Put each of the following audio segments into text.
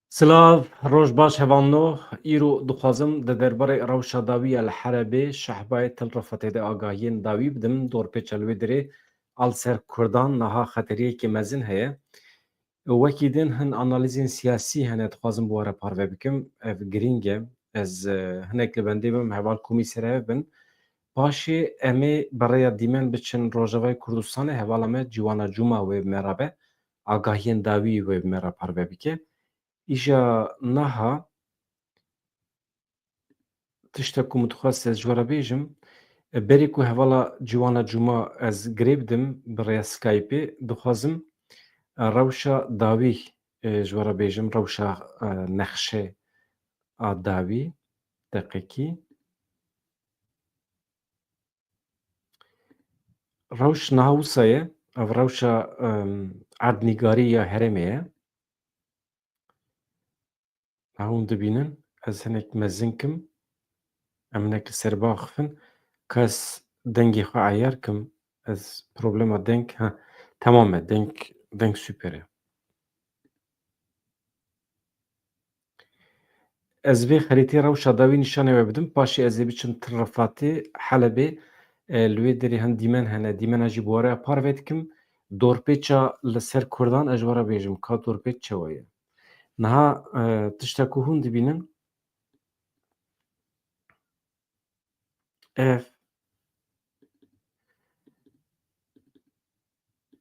Silav, roj baş hevanno, îro dixwazim di derbarê rewşa dawî ya li Herebê şehbayê Til-Rifatê de agahiyên dawî bidim. Dorpêça li wê derê al ser Kurdan niha xeteriyekê mezin heye. Wekî din hin analîzên siyasî hene dixwazim bi we re parve bikim. Ev girîng e. Ez hinek li bendê bim heval komîserev bin. Paşê em ê beraya dîmen biçin Rojavayê Kurdistanê hevala me ciwana cuma wê bi me re be. Agahiyên dawî wê bi me re parve bike. Îja niha tiştek ku min dixwast ez ji we re bêjim, berê ku hevala ciwana cuma ez girê bidim bi rêya Skypeê, dixwazim rewşa dawî ji we re bêjim, rewşa nexşe a dawî. Deqekî. Rewş niha wisa ye, ev rewşa erdnîgarî ya herêmê ye. Ha hûn dibînin, ez hinek mezin kim, em hinek li ser biaxivin, kes dengê xwe eyar kim, ez problema deng temam e, deng süper e. Ez vê xerîteyê rewşa dawî nîşanê we bidim, paşê ez ê biçim Til-Rifatê, Helebê, li wê derê hin dîmen hene, dîmena jî bi we re parve dikim. Dorpêça li ser Kurdan ez ji we re bêjim ka dorpêç çawa ye. Niha tiştek ku hûn dibînin, ev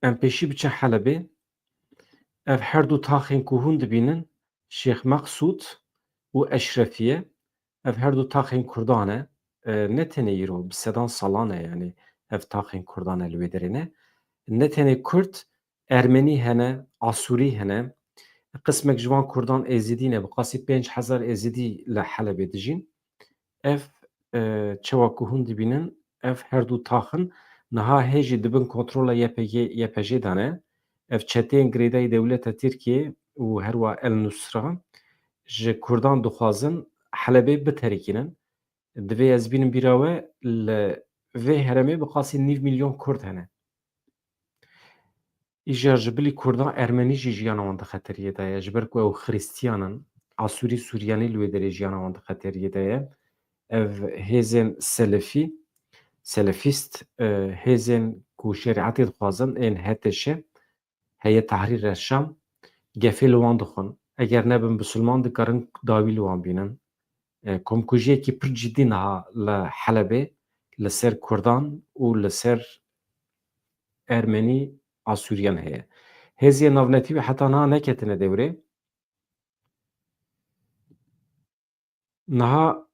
em pêşî biçin Helebê, ev her du taxên ku hûn dibînin, Şêx Meqsûd û Eşrefiye, ev her du taxên Kurdan e. Ne tenê îro bi sedan salan e yanî ev taxên Kurdan e li wê derê ne. Ne tenê Kurd, Ermenî hene, Asûrî hene, qismek ji wan Kurdan êzîdî ne, bi qasî 5,000 êzîdî li Helebê dijîn. Ev çawa ku hûn dibînin, ev her du taxin niha hêjî dibin kontrola YPG de ne. Ev çeteyên girêdayî dewleta Tirkiye û herwa El Nusra ji Kurdan dixwazin Helebê biterîkînin. Divê ez bînim bîra we li vê herêmê bi qasî nîv milyon Kurd hene. Îja ji bilî Kurdan Ermenî jî jiyana wan di xeteriyê de ye ji ber ku ew xrîstiyan in. Asûrî Suryanî li wê derê jiyana wan di xeteriyê de ye. Ev hêzên selefîst, hêzên ku şerîetê dixwazin ên HTŞ, Heyet Tehrîr Şam, gefê li wan dixwin. Eger nebin bisilman dikarin dawî li wan bînin. Komkujiyekî pir cidî niha li Helebê li ser Kurdan û li ser Ermenî Asûriyan heye. Hêziyên navnetî wê heta niha neketine devrê. Niha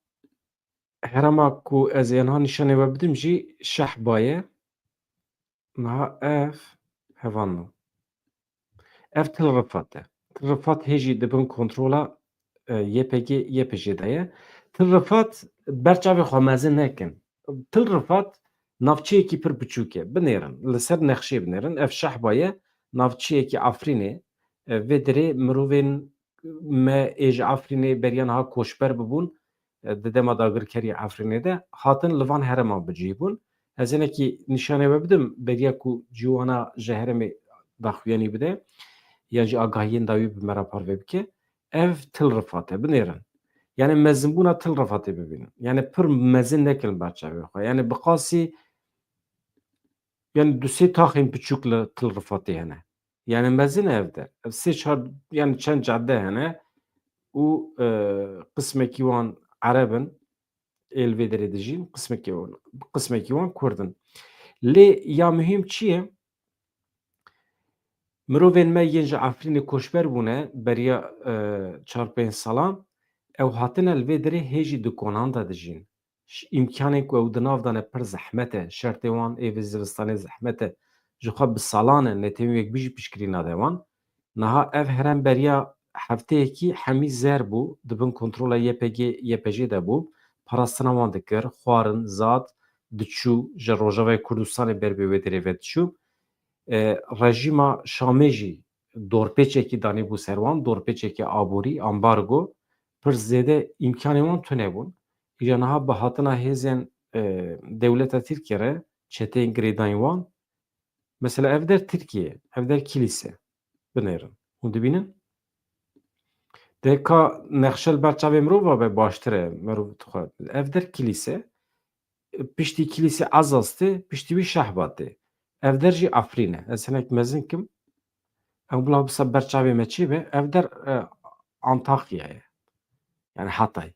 herema ku ez ê niha nîşanê we bidim jî Şehba ye. Niha ev hevan no. Ev Til-Rifat e. Til-Rifat hêjî dibin kontrola YPG de ye. Til-Rifat berçavê xwe mezin nekin. Til-Rifat navçeyekî pir biçûk e. Binêrin. Li ser Nexşê binêrin. Ev Şehba ye, navçeyekî Efrînê. Vê derê mirovên me ê ji Efrînê beriya niha koçber bibûn, di dema dagirkeriyê Efrînê de hatin li van herêman bicihîbûn. Ez hinekî nîşanê we bidim beriya ku ciwana ji herêmê daxuyanî bide. Yan jî agahiyên dawî bi me re parve bike. Ev Til-Rifat e, binêrin. Yani mezinbûna Til-Rifatê bibînin. Yani pir mezin nekin berçavê xwe. Yani bi qasî yani du sê taxên biçûk li Til-Rifatê hene. Yani mezin e ev de. Ev sê çar yani çend cadde hene û qismekî wan Ereb in, ê li vê derê dijîn, qismekî wan Kurd in. Lê ya muhîm çi ye? Mirovên me yên ji Efrînê koçber bûne beriya çar pênc salan, ew hatine li vê derê hêjî di konan de dijîn. İmkanên ku ew di nav dane pir zehmet e, şertê wan ê vê zivistanê zehmet e, ji xwe bi salan e, netewî wekbî jî piştgirî nade wan. Niha ev herem beriya hefteyekî hemî zer bû, dibin kontrola YPG de bû, parastina wan dikir, xwarin, zad, diçû, ji Rojavayê Kurdistanê ber bi wê derê ve diçû. Rejîma Şamê jî dorpêçekî danîbû ser wan, dorpêçekî aborî, ambargo, pir zêde îmkanên wan tune bûn. Îja niha bi hatina hêzên dewleta Tirkiye re, çeteyên girêdayîn wan, mesela ev der Tirkiye, ev der Kilîse, binêrin. Hûn dibînin? Dê ka nexşel berçavê mirova be baştir e mirov dixwe. Ev der kilîse, piştî kilîse Ezaz tê, piştî wî Şehba tê. Ev der jî Efrîn e. Ez hinek mezin kim, ew bila bisa berçavê me çi be, ev der Antakya'ya ye. Yani Hatay.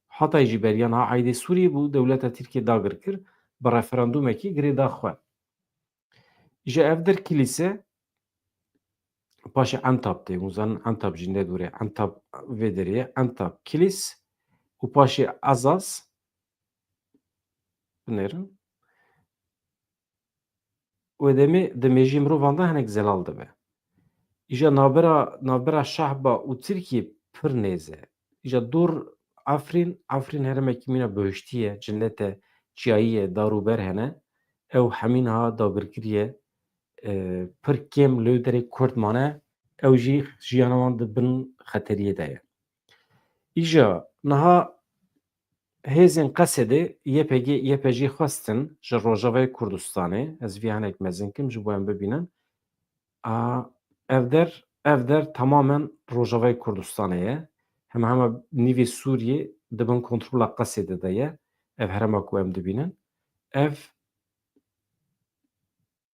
Hatay jî beriya niha Aydê Sûriyê bû dewleta Tirkiye dagir kir bi referandûmekî girê da xwe. Ji ev der kilîse paşê Entab tê. Hûn zanin Entab jî ne dûr e. Entab vê derê ye. Entab, kilîs û paşê Ezaz binêrin. Wê demê di mêjî mirovan de hinek zelal dibe. Îja navbera Şehba û Tirkiye pir nêz e. Îja dor Efrîn herêmekî mîna bihiştî ye, cinnete çiyayî ye, darûber hene. Ew hemî niha dagirkirî ye. Pir kêm li derê Kurd mane, ew jî jiyana wan di bin xeteriyê de ye. Îja niha hêzên Qesedê YPG xwestin ji Rojavayê Kurdistanê, ez vî hinek mezin kim ji bo em bibînin. Ev der tamamen Rojavayê Kurdistanê ye. Hema nîvê Sûriyê di bin kontrola Qesedê de ye. Ev herêma ku em dibînin. Ev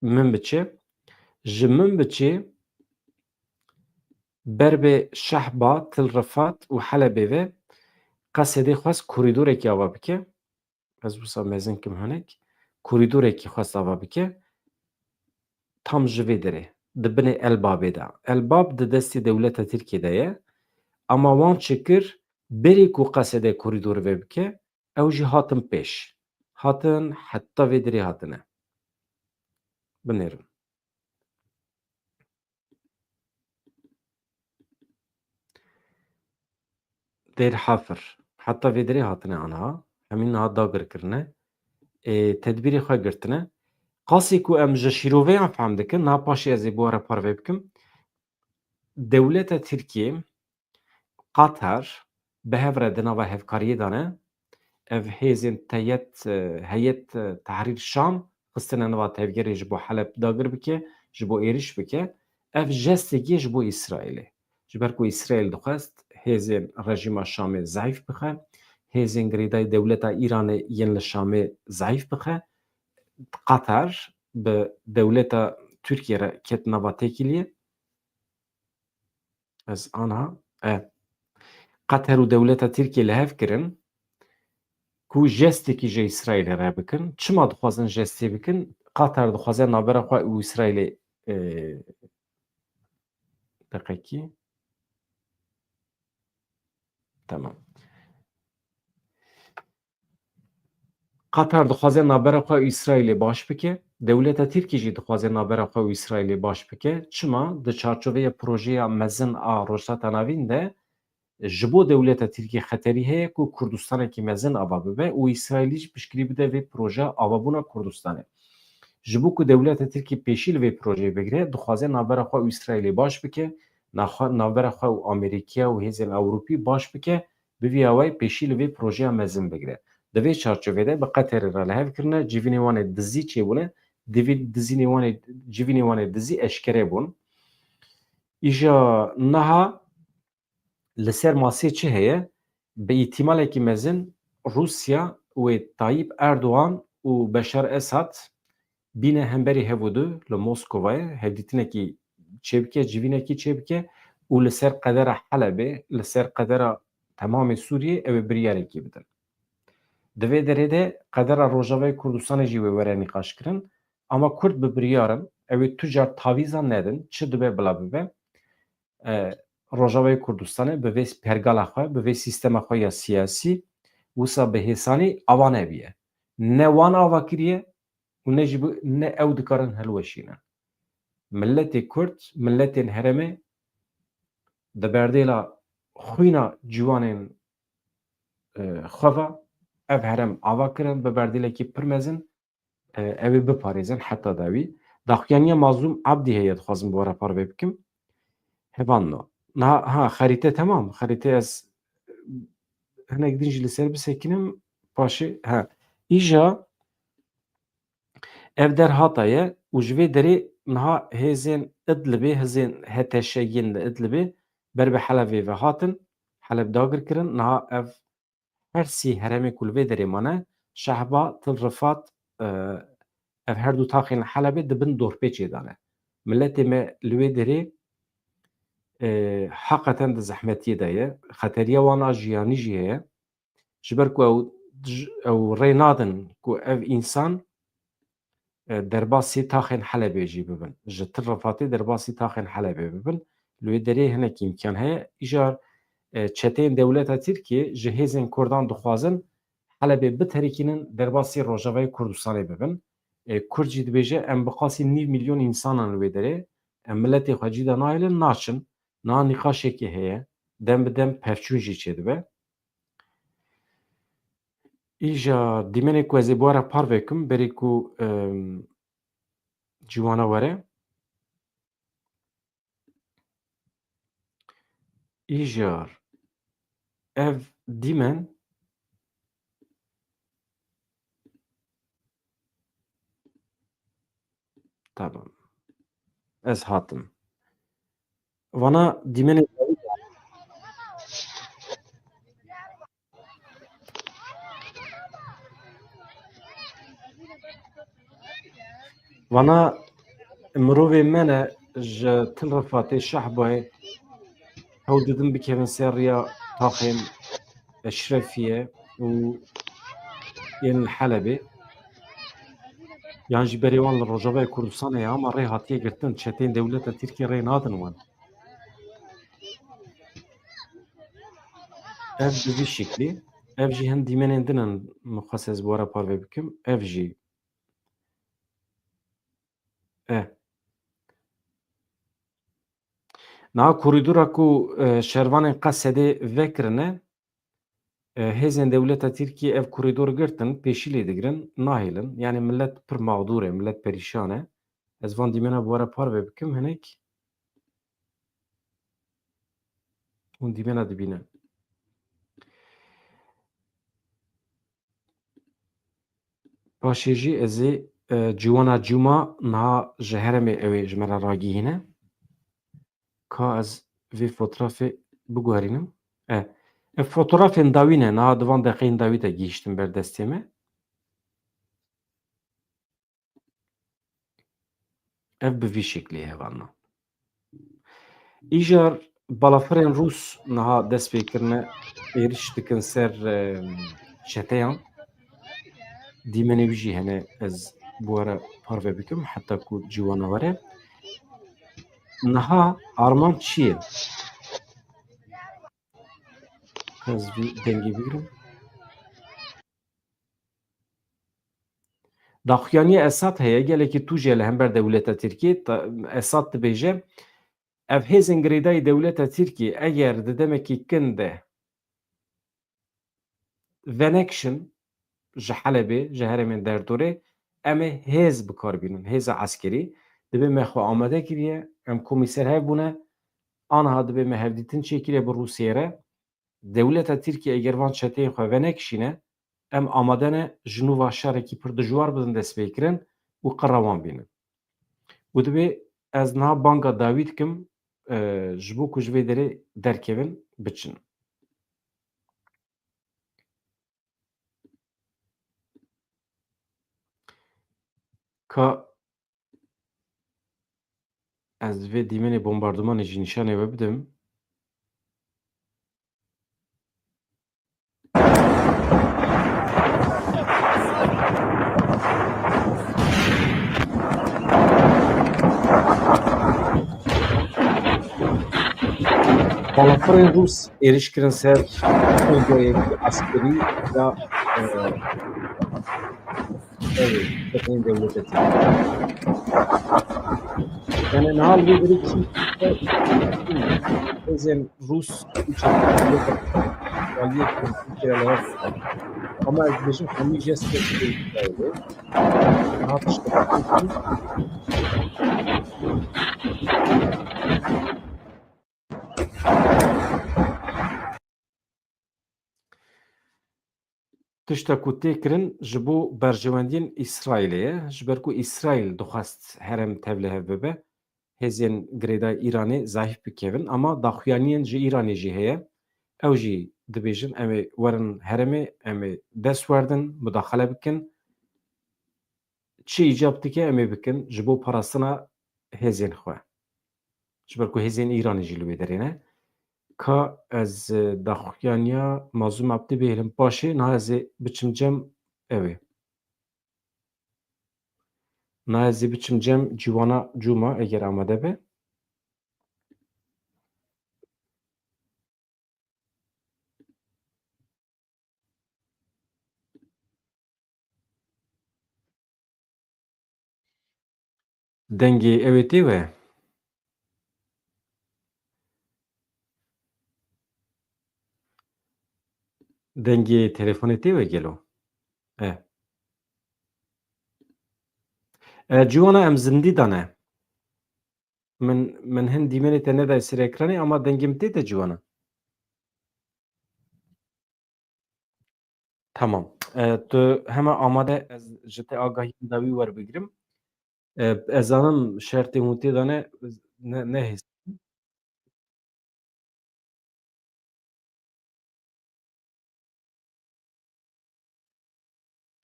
min biçe. Ji min biçe ber bê Şehba, Til Rifat û Helebê ve Qesedê xwest korîdorekî ava bike. Ez wisa mezin kim hinek. Korîdorekî xwest ava bike. Tam ji vê derê. Di binê Elbabê de. Elbab di destê dewleta Tirkiye de ye. Ama wan çikir berê ku Qesedê korîdor vê bike, ew jî hatin pêş. Hatin heta vê derê hatine. Binêrin. Dêr Hefir. Heta vê derê hatine aniha. Hemîn niha dagirkirine. Tedbîrê xwe girtine. Qasî ku em ji şîroveyan fehm dikin, niha paşê ez ê bi we re parve bikim. Dewleta Tirkiye, Qatar bi hev re di nava hevkariyê de ne, ev hêzên Heyet Tehrîr Şam xistine nava tevgerê ji bo Heleb dagir bike, ji bo êriş bike. Ev jestekî ye ji bo İsraîlê. Ji ber ku İsraîl dixwest hêzên rejîma Şamê zayıf bixe, hêzên girêdayî dewleta Îranê yên li Şamê zayıf bixe. Qatar bi dewleta Tirkiye re ket nava têkiliyê. Ez aniha Qatar û dewleta Tirkiye li hev kirin ku jestekî ji İsraîlê re bikin. Çima dixwazin jestê bikin? Qatar dixwaze navbera xwe û İsraîlê deqekî temam. Qatar dixwaze navbera xwe û İsraîlê baş bike. Dewleta Tirkiye jî dixwaze navbera xwe û İsraîlê baş bike. Çima? Di çarçoveya projeya mezin a Rojhata Navîn de ji bo dewleta Tirkiye xeterî heye ku Kurdistanekî mezin ava bibe û İsraîlî jî piştgirî bide vê proje avabûna Kurdistanê. Ji bo ku dewleta Tirkiye pêşî li vê projeyê bigire, dixwaze navbera xwe û İsraîlê baş bike, navbera xwe û Amerîkaya û hêzên Ewropî baş bike, bivîya we pêşî li vê projeya mezin bigire. Di vê çarçovê de bi Qeterê re li hev kirine, civînê wan ê dizî çêbûne, civînê wan ê dizî eşkere bûn. Îja niha li ser masê çi heye? Bi îtîmalekî mezin Rûsya wê Tayyip Erdogan û Beşar Esad bîne hemberî hevûdû li Moskowayê hevdîtinekî çêbike, civînekî çêbike û li ser qedera Helebê, li ser qedera temamê Sûriyê ew ê biryarekî bidin. Di vê derê de qedera Rojavayê Kurdistanê jî wê were nîqaş kirin, ama Kurd bi biryarin ew ê tu car tavîzan nedin, çi dibe bila bibe, Rojavayê Kurdistanê bi vê pergala xwe, bi vê sîstema xwe ya siyasî wisa bi hêsanî ava nebiye. Ne wan ava kiriye û ne jî ne ew dikarin hilweşînin. Milletê Kurd, milletên herêmê di berdêla xwîna ciwanên xwe ve ev herem ava kirin bi berdêlekî pir mezin, ew ê biparêzin heta dawî. Daxuyaniya Mazlûm Ebdî heye dixwazim bi we re parve bikim. Hevan niha xerîte temam. Xerîte ez hinek din jî li ser bisekînim paşê îja ev der hataye û ji vê derê niha hêzên Idlibê, hêzên HTŞ yên li Idlibê ber bi Helevê ve hatin Heleb dagir kirin niha ev her sî heremê ku li vê derê mane şehba til rifat ev her du taxên Helebê dibin dorpêçê de ne. Milletê me li wê derê heqeten di zehmetiyê de ye. Xeteriya wan a jiyanî jî heye. Ji ber ku ew rê nadin ku ev însan derbasî taxên Helebê jî bibin. Ji Til Rifatê derbasî taxên Helebê bibin. Li wê derê hinek îmkan heye. Îjar çeteyên dewleta Tirkiye ji hêzên Kurdan dixwazin Helebê biterîkînin derbasî Rojavayê Kurdistanê bibin. Kurd jî dibêje em bi qasî nîv milyon însanan li wê derê em milletê xwe cî de nahêlin naçin. Niha nîqaşekê heye. Dem bi dem pevçûn jî çêdibe. Îja dîmenê ku ez ê buware par vekim berê ku ciwana were îjar ev dîmen tamam ez hatim. Vana dîmenê vana mirovê me ne ji Til Rifatê Şehbayê hewl didin bikevin ser rêya taxên Eşrefiye û yên li Helebê yan ji berê wan li Rojavayê Kurdistanê ye ama rê hatiye girtin çeteyên dewleta Tirkiye rê nadin wan. Ev bi vî şeklî ev jî hin dîmenên din in min xwest ez bi we re par vê bikim ev jî niha korîdora ku şervanên Qesedê vekirine hêzên dewleta Tirkiye ev korîdor girtin pêşî lê digirin nahêlin yanî millet pir mağdûr e millet perîşan e. Ez van dîmena bi we re par vê bikim hinek hûn dîmena dibînin. Paşê jî ez ê ciwana cûma niha ji heremê ew ê ji me re ragihîne. Ka ez vê fotoğrafê biguherînim. Ev fotoğrafên dawî ne niha di van deqeyên dawî de gihîştin ber destê me. Ev bi vî şeklî hevana. Îjar balafirên Rûs niha dest pê kirine êriş dikin ser çeteyan. Dîmenê wî jî hene ez bi we re par vê bikim heta ku ciwana were. Niha arman çi ye? Ez vî dengê bigirim. Daxuyaniya Esad heye gelekî tu jê li hember dewleta Tirkiye Esad dibêje ev hêzên girêdayî dewleta Tirkiye eger di demekî kin de venekşin ji Helebê ji herêmên derdorê em ê hêz bikarbînin hêza eskerî dibe me xwe amade kiriye em komîser hev bûne aniha dibe me hevdîtin çêkiriye bi Rûsyayê re dewleta Tirkiye eger van çeteyên xwe venekşîne em amade ne ji nûva şerekî pir dijwar bidin destpêkirin û qira wan bînin. û dibe ez niha banga dawî dikim ji bo ku ji vê derê derkevin biçin. Ka ez vê dîmenê bombardimanê jî nîşanê we bidim. Balafirên Rûs êriş kirin ser konvoyekî eskerî ya çeteyên dewleta Tirkiye. Yani niha li vê derê çî hêzên Rûs û çeteyên dewleta Tirkiyeyê Tirkiye li hev dikin. Ama ez dibêjim hemî jestek Tirkiyeyê niha tiştekî tişta ku tê kirin ji bo berjewendiyên İsraîlê ye ji ber ku İsraîl dixwast herem tev li hev bibe hêzên girêdayî Îranê zayıf bikevin ama daxuyaniyên ji Îranê jî heye ew jî dibêjin em ê werin herêmê, em ê dest werdin, mudaxele bikin, çi îcab dike em ê bikin ji bo parastina hêzên xwe. Ji ber ku hêzên Îranê jî li wê derê ne. Ka ez daxuyaniya mazlûm Ebdî bêhêlim paşê, niha ez ê biçim cem ew ê. Niha ez ê biçim cem cîwana cûma eger amade be. Dengê ew ê tê we? Dengê telêfonê tê we gelo? E. Cîwana em zindî dane. Min hin dîmenê te nedaye ser ekranê ama dengê min tê te cîwana. Tamam. Tu hema amade ez ji te agahiyên dawî werbigirim. Ez zanim şertên hûn tê de nehês.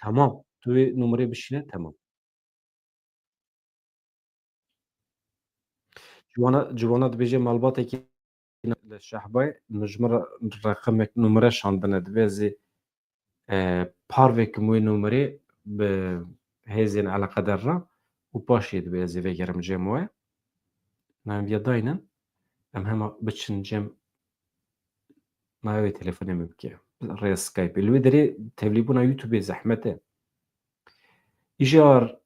Tamam. Tu vê numarê bişîne tamam. Cîwana dibêje malbatekî li Şehbayê mijmir reqemek numere şandine divê ez ê parveke wê numerê bi hêzên eleqedar re û paşê divê ez ê vegerim cem we. Em ya dayînin em hema biçin cem navê telefona min bike rêya Skypeê. Li wê derê tevlîbûna YouTubeê zehmet e. Îjar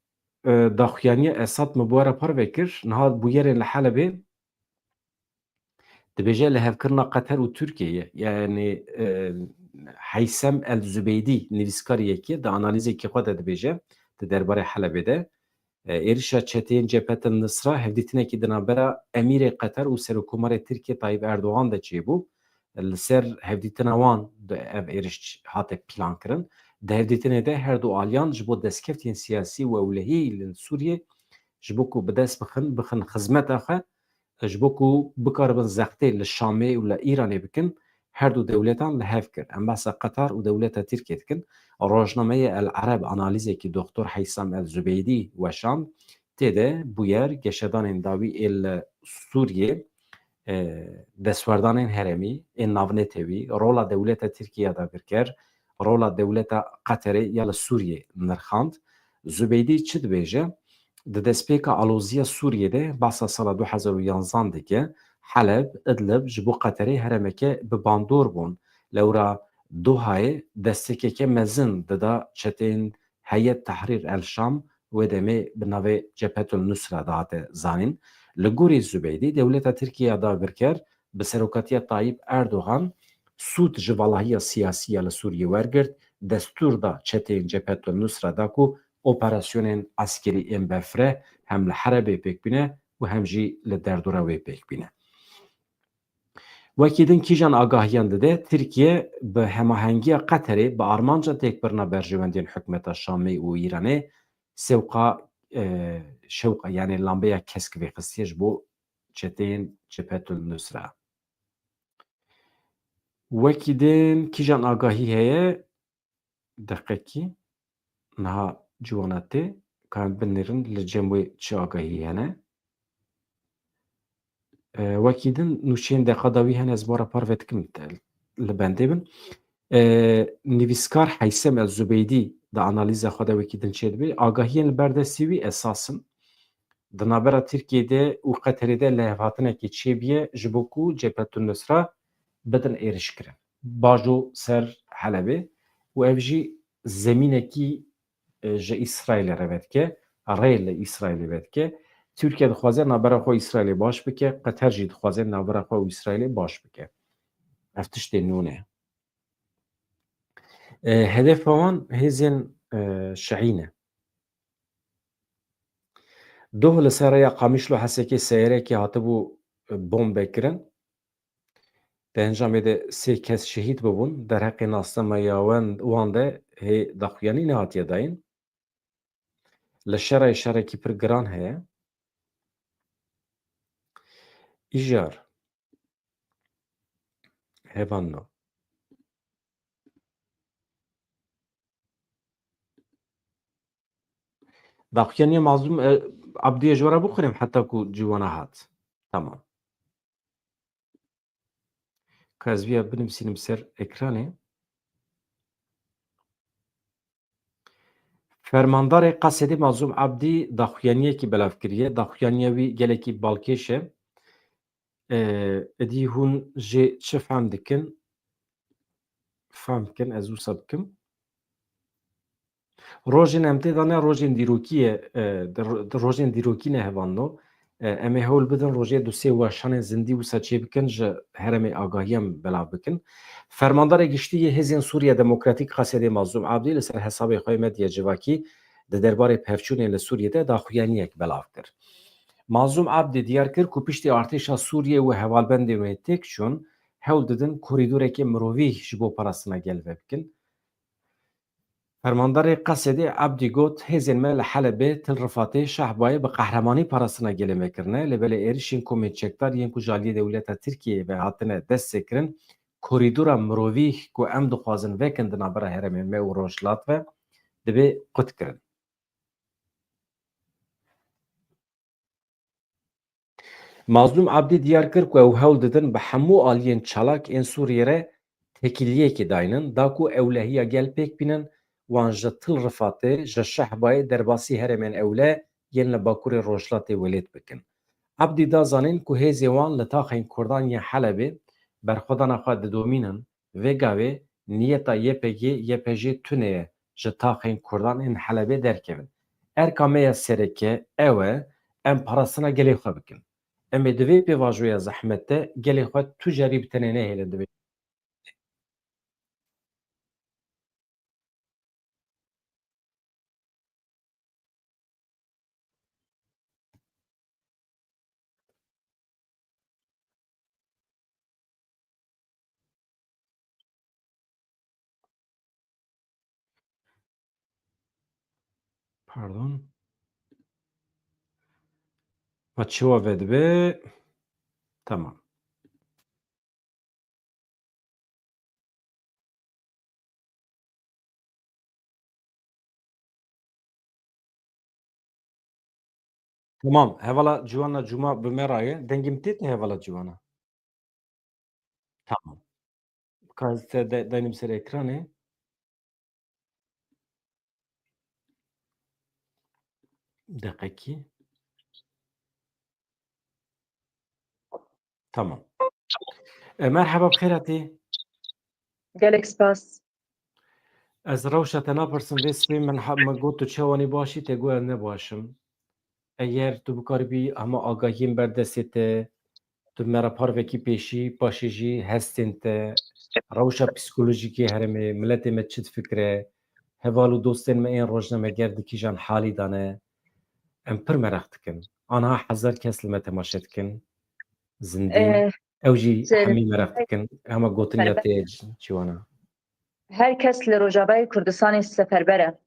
daxuyaniya Esad min bi we re parve kir, niha bûyerên li Helebê dibêje li hevkirina Qeter û Tirkiyeyê yanî Heysem El-Zübeydî nivîskarî yekî di analîzekî xwe de dibêje di derbarê Helebê de êrişa çeteyên Cephetin Nusra hevdîtinekî di navbera Emîrê Qeter û Serokkomarê Tirkiye Tayyip Erdogan de çêbû. Li ser hevdîtina wan di ev êriş hate plankirin. Di hevdîtinê de her du aliyan ji bo destkeftên siyasî û ewlehî li Sûriyê ji bo ku bi dest bixin xizmeta xwe ji bo ku bikaribin zextê li Şamê û li Îranê bikin her du dewletan li hev kir. Em behsa Qetar û dewleta Tirkiye dikin. Rojnameyê El Ereb analîzekî Doktor Heysam El-Zübeydî weşand têde bûyer geşedanên dawî ê li Sûriyê destwerdanên herêmî ên navnetê wî, rola dewleta Tirkiye da birker, rola dewleta Qeterê ya li Sûriyê nirxand. Zübeydî çi dibêje? Di destpêka alozîya Sûriyê de behsa sala 2011 dike Heleb, Idlib ji bo Qeterê herêmeke bi bandor bûn. Lewra Dohayê destekeke mezin dida çetên Heyet Tehrîr el Şam wê demê bi navê Cephetul Nusra de hate zanîn. Li gorî Zübeydî dewleta Tirkiye da birker bi seroketiya Tayyip Erdogan sûd ji valahiya siyasî ya li Sûriyê wergirt, destûr da çetên Cephetul Nusra da ku operasyonên askerî ên befre hem li Herebê pêk bîne û hem jî li derdora wê pêk bîne. Wekî din kîjan agahiyan dide, Tirkiye bi hemahengiya Qeterê bi armanca têkbirina berjewendên hikûmeta Şamê û Îranê sewqa şewqa yanî lambeya kesk vêxistiye ji bo çeteyên Cephetul Nusra. Wekî din kîjan agahî heye deqekî niha ciwana tê ka em binêrin li cem wê çi agahî hene. Wekî din nûçeyên deqada wî hene ez bara parve dikim li bendê bin. Nivîskar Heysem El-Zübeydî di analîza xwe de wekî din çê dibê agahiyên li ber destî wî esas in. Di navbera Tirkiyeyê û Qeterê de lêvhatinekî çêbûye ji bo ku Cephetul Nusra bidin êrişkirin. Bajo ser Helebê û ev jî zemînekî ji Îsraîlê re vedike, rê li Îsraîlê vedike. Tirkiye dixwaze navbera xwe Îsraîlê baş bike, Qeter jî dixwaze navbera xwe û Îsraîlê baş bike. Ev tiştên nû ne. Hedefa wan hêzên Şiî ne. Doh li ser rêya Qamişlo Hesekê seyyarekê hatibû bombekirin. Di encamê de sê kes şehîd bibûn. Derheqê nastemeya wan de hê daxuyanî nehatiye dayîn. Li şerê şerekî pir giran heye. Îjar هێڤانۆ داخوێنیە مازلوم عەبدویە ژۆرە بخورێم حتەکو جیوانە هات تەمام کەزویە بنووسینم سەر ئێکرانێ فەرماندارê Qesedê Mazlûm Ebdî daxuyaniyekî belav kiriye daxuyaniya wî gelekî balkêş e êdî hûn jê çi fehm dikin fehm bikin ez wisa bikim rojên em tê dane rojên dîrokî ye rojên dîrokî ne hevano em ê hewl bidin rojê du sê weşanên zindî wisa çê bikin ji herêmê agahiyê em belav bikin fermandarê giştî yê Hêzên Sûriya Demokratîk Qesedê Mazlûm Ebdî li ser hesabê xwe medya civakî di derbarê pevçûnê li Sûriyê de daxuyaniyek belav kir Mazlûm Ebdî diyar kir ku piştî artêşa Sûriyê û hevalbendên wê têk çûn hewl didin korîdorekê mirovî ji bo parastina gel vebikin Fermandarê Qesedê Ebdî got hêzên me li Helebê Til Rifatê Şehbayê bi qehremanî parastina gelê me kirine li belê êrişên komên çekdar yên ku ji aliyê dewleta Tirkiyeyê ve hatine destsekirin korîdora mirovî ku em dixwazin vekin di navbera herêmên me û rojhilat ve divê qut kirin. Mazlûm Ebdî diyar kir ku ew hewl didin bi hemû aliyên çalak ên Sûriyê re tekiliyekê dayînin da ku ewlehiya gel pêk bînin wan ji Til Rifatê ji Şehbayê derbasî herêmên ewle yên li Bakurê Rojhilatê welêt bikin. Ebdî da zanîn ku hêzê wan li taxên Kurdan yên Helebê berxwedana xwe didomînin vê gavê niyeta YPG tune ye ji taxên Kurdan ên Helebê derkevin. Erka me ya sereke ew e em parastina gelê xwe bikin. Em ê di vê pêvajoya zehmet de gelê xwe tu cerî bi tenê nehêlin divê. Pardon. Ma çiwa vedibe tamam. Tamam. Hevala ciwana cuma bi me raye dengê min têtine hevala ciwana. Tamam. Kas te denîm ser ekranê. Deqekî. Tamam. Merheba bi xêr hatî. Gelek spas. Ez rewşa te napirsim vê sibê min got tu çawanî baş î te got ez ne baş im. Eger tu bikaribî hema agahiyên berdestê te tu me re parvekî pêşî paşê jî hestên te rewşa psîkolojîkê herêmê miletê me çi difikire heval û dostên me ên rojnameger di kîjan halî de ne em pir mereq dikin. Aniha hezar kes li me temaşe dikin zindî ew jî hemî mereq dikin hema gotiniya te ciwan e. Herkes li Rojavayê Kurdistanê seferber e.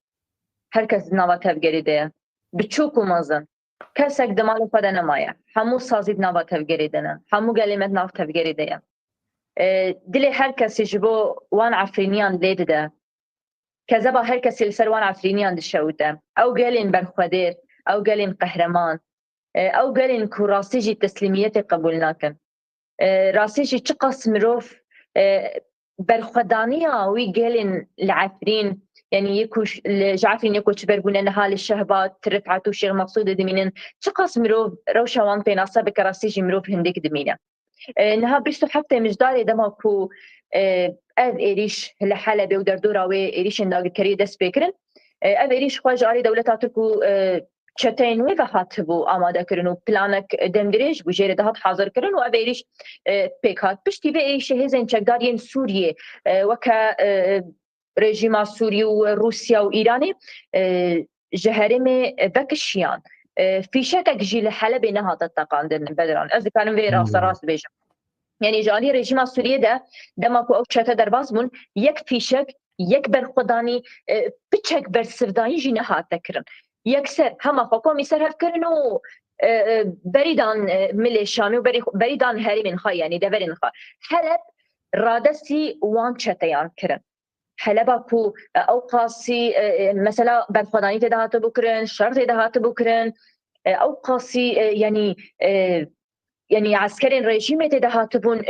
Herkes di nava tevgerî de ye. Biçûk û mezin. Kesek di malê xwe de nemaye. Hemû sazî di nava tevgerî de ne. Hemû gelê me di nav tevgerî de ye. Dilê her kesî ji bo wan efrîniyan lê dide. Kezeba her kesî li ser wan efrîniyan dişewite. Ew gelên berxwedêr, ew gelên qehreman, ew gelên ku rastî jî teslîmiyetê qebûl nakin. Rastî jî çi qas mirov berxwedaniya wî gelên li Efrîn yani yekû ji Efrîn yekû çi berbûne niha li Şehba, Rifet û Şêx Mexsûdê dimînin çi qas mirov rewşa wan pênasa bike rastî jî mirov hindêk dimîne. Niha 27 mijdarê dema ku ev êrîş li Helebê û derdora wê êrîşên dagirkeriyê dest pê kirin. Ev êrîş xwe ji alî dewleta Tirk û çeteyên wê ve hatibû amadekirin û planek demdirêj bû jêrê de hat hazirkirin û ev êrîş pêk hat. Piştî vê êrîşê hêzên çekdar yên Sûriyê weke rejîma Sûrî û Rûsya û Îranê ji herêmê vekişiyan. Fîşekek jî li Helebê nehate teqandin Bedran. Ez dikarim vê rasta rast bêjim. Yani ji alî rejîma Sûriyê de dema ku ew çete derbas bûn yek fîşek yek berxwedanî piçek bersivdanî jî nehate kirin. Yekser hema xwe komî serhev kirin û berîdan milêşanî û berîdan herêmên xwe yani deverên xwe. Heleb رادسي وان چتیان کرن حلبا کو او قاسی مثلا بدخدانی تدا هاتو بکرن شرط تدا هاتو بکرن او قاسی يعني عسكرين رژیم تدا هاتو بون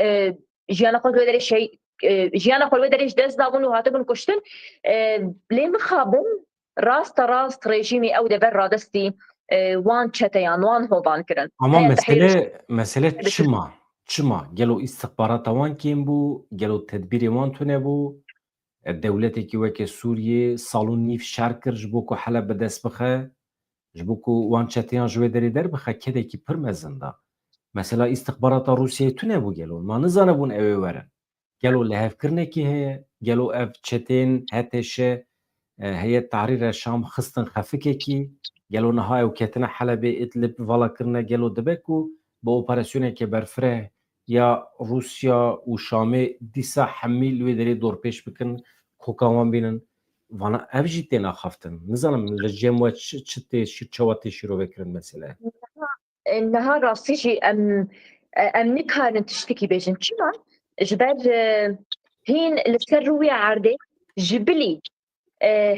جیانا خود وداری شی جیانا خود وداریش دست دابون و هاتو بون کشتن لیم خابن راست رژیمی او دبر رادستی وان چتیان وان هوبان کرن اما مسئله چما گلو استخبارات وان کیم بو گلو تدبیر وان تونه بو دولتی که وکه سوریه سالون نیف شهر کرد جبو که حلب به دست بخه جبو که وان چتیان جوه داری در بخه کده که پر مزنده مثلا استخبارات روسیه تونه بو گلو ما نزانه بون اوه ورن گلو لحف کرنه که هی گلو اف چتین هتشه هي تحرير الشام خصتن خفكي قالوا نهاي وكتنا حلبة ادلب فالا كرنا قالوا دبكو بأوبراسيون كي برفره يا روسيا وشامي ديسا حميل ويدري دور بيش بكن كوكاوان بينن وانا افجي تينا خفتن نزانم لجيم واتش تشتي شواتي شروع بكرن مثلا انها راستيجي ام نكهر تشتكي بيجن كما جبر هين السروي عردي جبلي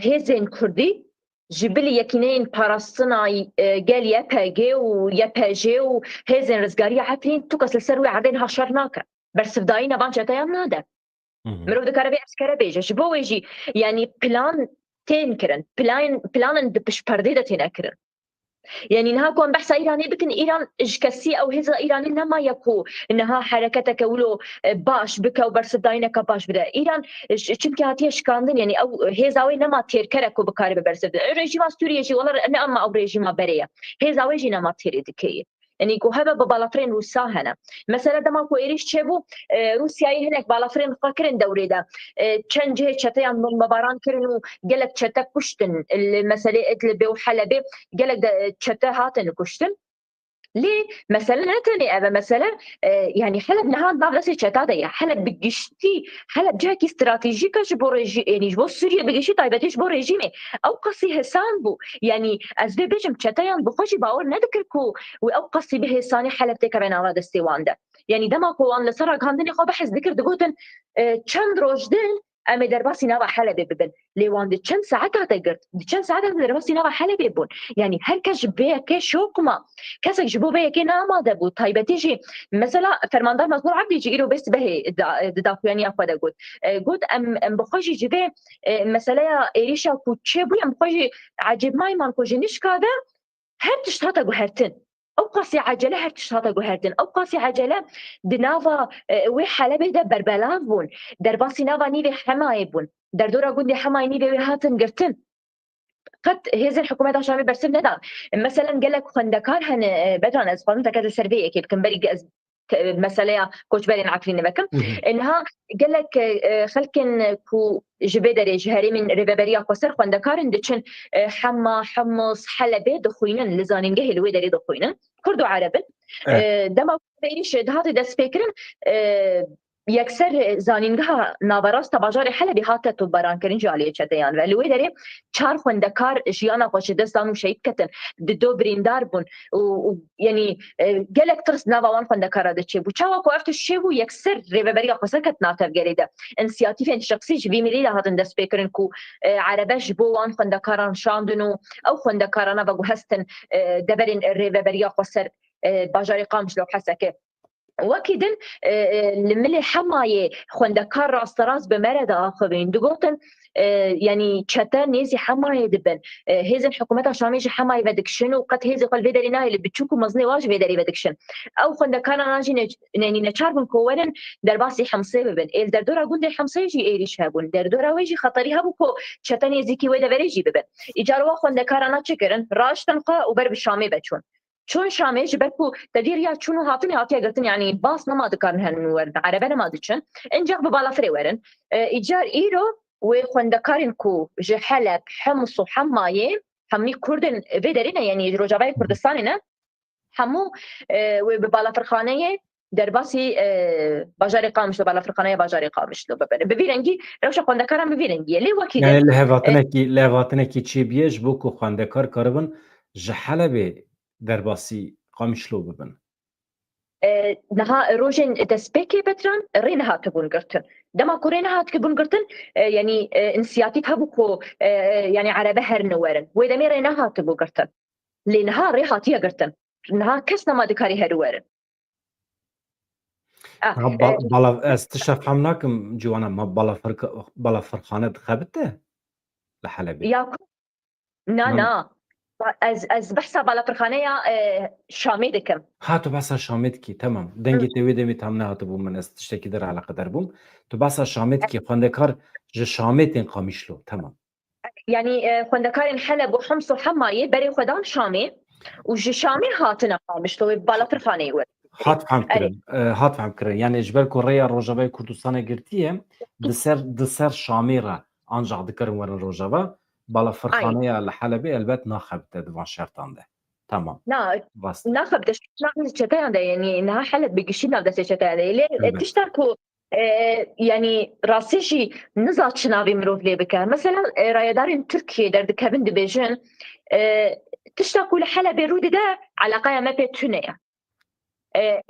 هزين كردي جبلي يكينين باراستناي قال يباجي ويباجي وهزين رزقاري عفرين توكس السروي عردين هاشرناك بس فداينا بانشا تيام نادا مرو دكاربي اسكارا بيجا جبو ويجي يعني بلان تين كرن بلان دبش پرديدة تين اكرن يعني انها كون بحث ايراني بكن ايران اجكسي او هزا ايراني نما يكو انها حركتك ولو باش بك وبرس داينك باش بدا ايران چمكي هاتيه شكاندن يعني او هزاوي نما تيركرك وبكاري ببرس رژیم سوريا جي والله انا اما او رژیم بريا هزاوي جي نما تيريدكي يعني كو هبه ببالافرين روسا هنا مثلا دما كو ايريش تشبو روسيا هناك بالافرين فكرن دوري ده چند جهه چته من مباران كرنو قالك چته كشتن المساله ادلب وحلبه قالك چته هاتن كشتن ليه مثلا نتني أبا مثلا يعني حلب نهاد بعض الناس يتشتاده حلب بجشتي حلب جاكي استراتيجيكا جبو رجي يعني جبو سوريا بجشتي طيبتي جبو رجيمي أو قصي هسان بو يعني أزبي بيجم تشتايان بخوشي باور نذكركو وأو قصي به هساني حلب تيكا بين على دستيوان ده يعني دما كوان لسرق هندني خو بحث ذكر دقوتن چند روجدن أمي درباسي نابا حلب ببن ليوان دي چند ساعتها تقرت دي چند ساعتها درباسي نابا حلب ببن يعني هر كش بيكي شوقما كسك جبو بيكي ناما دبو طيبة تيجي مثلا فرماندار مزمور عبد يجي إيرو بس به داخواني أخوة قد أم بخوشي جبه مثلا إيريشا كوتشي بوي أم بخوشي عجب ماي مان كوجي نشكاده هر تشتاتا قهرتن أو قاسي عجلة هر تشتاتا قهرتن أو قاسي عجلة دنافا وي حلبه ده بربلاف بون درباسي نافا نيفي حماي بون دردورا قندي حماي نيفي وهاتن قرتن قد هذه الحكومات عشان برسم ندعم مثلا قال لك خندكار هن بدران از قانون تكاد السربيه كيف كان بري مسألة كوش بالين عارفين بكم إنها قال لك خلكن كو جبدري جهري من ربابريا قصر خندكارن دشن حمص حلبة دخوينن لزانين جه الويدري دخوينن كردو عربن دما بيريش هذا دس فكرن یکسر زانینگاه ناوراست باجار حلبی هاته تو بران کرن جالیه چتیان ولی داره چهار خوندکار جیانا خوش دستانو شهید کتن دو بریندار بون و یعنی گلک ترس ناوان خوندکار ده چه بو چاوا کو افت شیو یکسر ریبری خاصه کت ناتف گریده انسیاتیف شخصی جوی ملی هاتن دست فکرن کو عربش بو وان خوندکاران شاندنو او خوندکارانه بگو هستن دبرین ریبری خاصه باجار قامش لو حسکه وكدن لملي حماية خوندكار راس راس بمرد آخرين دقوتن يعني چتا نيزي حماية دبن هذه الحكومات شاميش حماية بدكشن وقد هذه قلبي دارينا اللي بتشوكو مزني واجب داري بدكشن أو خوندكار ناجي يعني نشاربن كورن درباسي حمصي ببن دردورا قندي حمصي يجي إيريش هابون دردورا ويجي خطري هابوكو چتا نيزي كي ويدا بريجي ببن إجاروا خوندكار ناچكرن راشتن قا وبرب الشامي بچون چون شامش بركو تدير يا شنو هاتني قلتن يعني باص ما ذكرن هالورد عربنا ما دچن انجا ببالا فري ورن ايجار ايرو وخندكارن كو جحلب حمص وحمايه حمي كردن فيدرينا يعني رجباي كردستاننا حمو وببالا فرخانيه درباسي باجاري قامش ببالا فرخانيه باجاري قامش لو ببيرنجي روش خندكارن ببيرنجي لي وكيده يعني لهواتنكي چي بيج بوكو خندكار كاربن جحلب درباسي قامشلو ببن نها روجن دسبيكي بتران رينها تبون قرتن دما كورينها تكبون قرتن يعني انسياتيف هبوكو يعني على بحر نوارن وإذا رينها تبو قرتن لأنها ريحة تيا قرتن نها كسنا ما دكاري هروارن بالا استشف حمناكم جوانا ما بالا فرخانة خبته لحلبي يا نا از بحسب على فرخانية شامي دكم هاتو باسا شامتكي تمام دنگي تيوي دمي تامنا هاتو بو من استشتكي در علاقة در بوم تو باسا شامتكي خواندكار جه شامتين قامشلو تمام يعني خوندكارين حلب وحمص وحماية بري خدان شامي وجي شامي هاتنا قامشلو بالا فرخانية هات فهم كرن يعني جبر كوريا روجابا كردستان گرتيه دسر شاميرا انجا دكرن ورن روجابا بالا فرخانه لحلبي البت ناخبت دوان شرطان ده تمام بس ناخبت ناخذ شتان ده يعني انها حلب بقشينا بدس شتان ده تشتركوا يعني راسيشي نزات شنابي مروف لي بك مثلا رايدارين تركيا در دكابن دبيجن تشتركوا لحلب رود ده على قيامة تونيا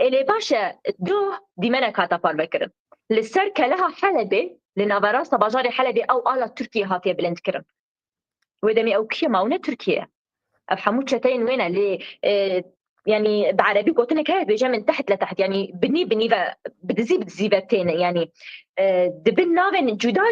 اللي باشا دوه ديمانا كاتافار بكرن للسر كلها حلبي لنافراس باجاري حلبي او على تركيا هاتيه بلند كرن ودمي او كيما ونا تركيا افهموا شتين وين اللي يعني بعربي قلت لك هاي بيجا من تحت لتحت يعني بني بدزيبتين يعني دبن نافن جدا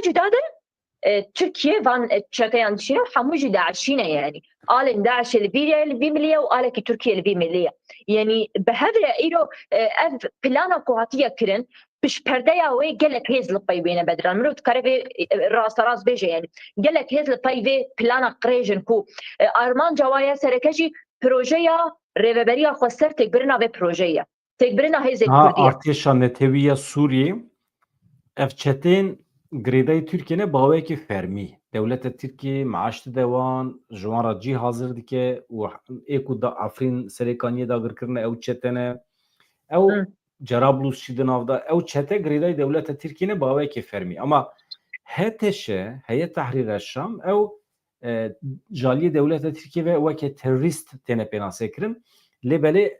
تركيا فان شتين شنو حمو جدا عشينا يعني قال داعش اللي مليا وقال كي تركيا اللي مليا يعني بهذا ايرو اف بلانا كواتيا كرن بش بردايا وي قالك هيز لبايبينا بدران مرو تكرفي راس بيجي يعني قالك هيز لبايبي بلانا قريجن كو ارمان جوايا سركجي بروجيا ريبريا خسر تكبرنا ببروجيا تكبرنا هيز الكرديه ارتشا نتويا سوري افچتين گریدای ترکیه نه باوی که فرمی دولت ترکیه معاش دوان جوان جی حاضر دیگه و ایکو دا افرین سریکانی دا گرکرنه او چتنه او جرابلوس شیدن افدا او چته گریدای دولت ترکیه نه باوی که فرمی اما هتشه هي تحرير الشام او جاليه دولت تركيا وكي تيروريست تنه بيناسه كرن لبلي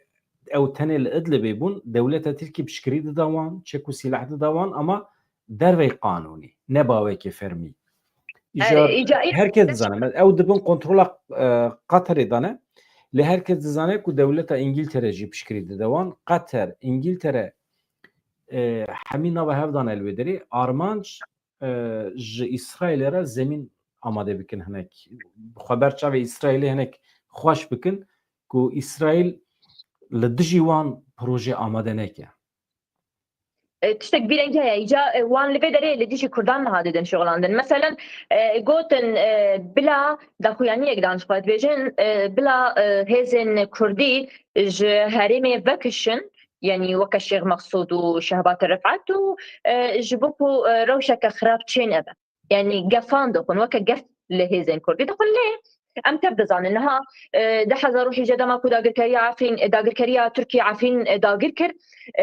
او تنه الادلبي بون دولت تركيا بشكري دوان تشكو سلاح دوان اما دروي قانوني نباوي كي فرمي herkes dizane ew dibin kontrola Qatarê dane li herkes dizane ku dewleta İngiltere jî piştgirî dide wan Qatar İngiltere hemî nava hev dan elwêderê armanc ji İsraîlê re zemîn amade bikin hinek xeber çavê İsraîlê hinek xweş bikin ku İsraîl li dijî wan proje amade neke تشتك بيرنجا يجا وان لفيدري اللي ديشي كردان هاددن شغلاندن مثلا قوتن بلا داخوياني يقدان شفات بيجن بلا هيزن كردي هريمي بكشن يعني وكا الشيخ مقصود وشهبات الرفعت وجبوكو روشك خراب تشين أبا يعني قفان دخون وكا قف لهيزن كردي دخون ليه ام تبدا زان انها دحزا روحي جدا ماكو داغر كريا عارفين داغر كريا تركيا عارفين داغر كر